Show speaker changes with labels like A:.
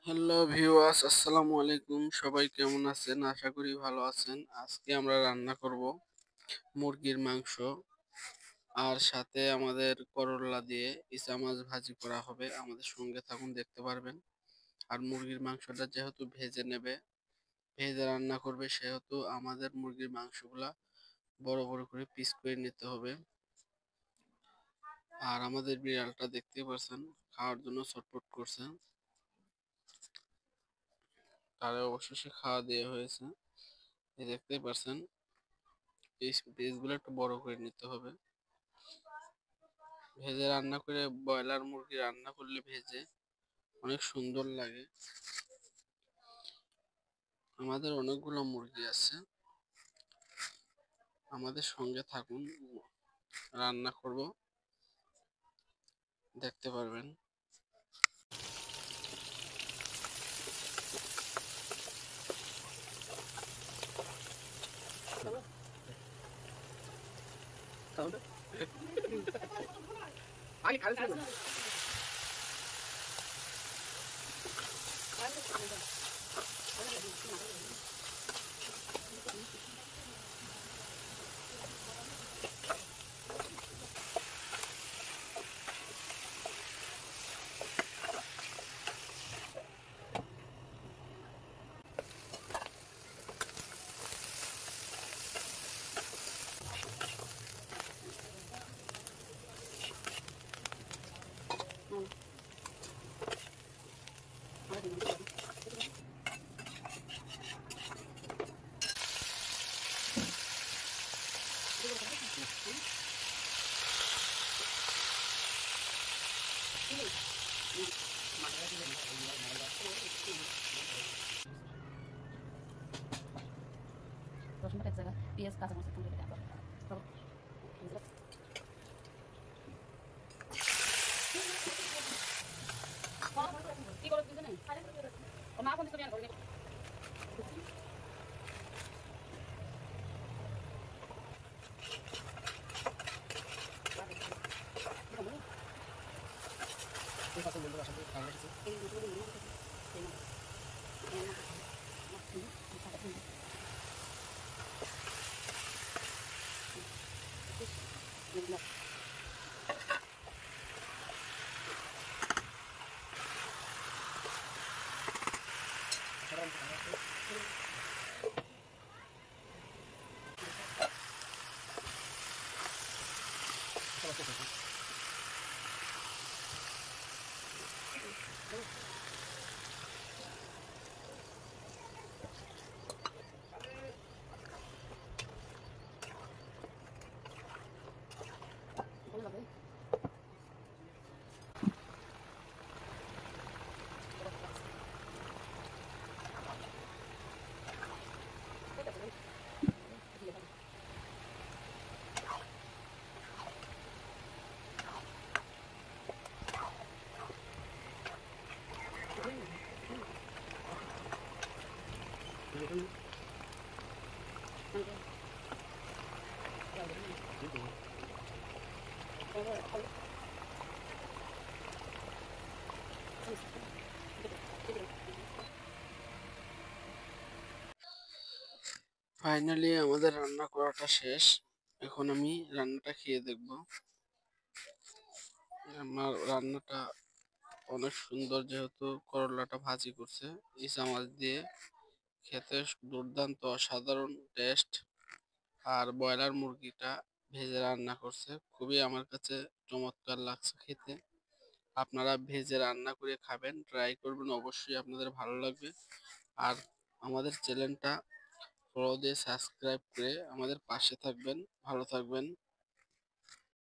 A: Hello viewers, আসসালামু আলাইকুম। সবাই কেমন আছেন? আশা করি ভালো আছেন। আজকে আমরা রান্না করব মুরগির মাংস, আর সাথে আমাদের করলা দিয়ে ইচা মাছ ভাজি করা হবে। আমাদের সঙ্গে থাকুন, দেখতে পারবেন। আর মুরগির মাংসটা যেহেতু ভেজে নেবে, ভেজে রান্না করবে, সেহেতু আমাদের মুরগির মাংসগুলা বড় বড় করে পিস করে নিতে হবে। আর আমাদের বিড়ালটা দেখতেই পাচ্ছেন, খাওয়ার জন্য ছটফট করছে। তারে অবশেষে খাওয়া দেওয়া হয়েছে, এই দেখতেই পাচ্ছেন। এই পিসগুলো একটু বড় করে নিতে হবে। ভেজে রান্না করে, ব্রয়লার মুরগি রান্না করলে ভেজে অনেক সুন্দর লাগে। আমাদের অনেকগুলো মুরগি আছে, আমাদের সঙ্গে থাকুন, রান্না করব, দেখতে পারবেন।
B: রসুনটা এক জায়গায়, পেঁয়াজ কাঁচা মরিচ একটু কেটে দেওয়া কি করে দিতে নেই ও মা কোন দিকে করে
A: ফাইনালি আমাদের রান্না করাটা শেষ। এখন আমি রান্নাটা খেয়ে দেখব। আমার রান্নাটা অনেক সুন্দর, যেহেতু করলাটা ভাজি করছে ইচা মাছ দিয়ে, খেতে দুর্দান্ত অসাধারণ টেস্ট। আর ব্রয়লার মুরগিটা ভেজে রান্না করছে, খুবই আমার কাছে চমৎকার লাগছে খেতে। আপনারা ভেজে রান্না করে খাবেন, ট্রাই করবেন, অবশ্যই আপনাদের ভালো লাগবে। আর আমাদের চ্যানেলটা ফলো দিয়ে সাবস্ক্রাইব করে আমাদের পাশে থাকবেন। ভালো থাকবেন।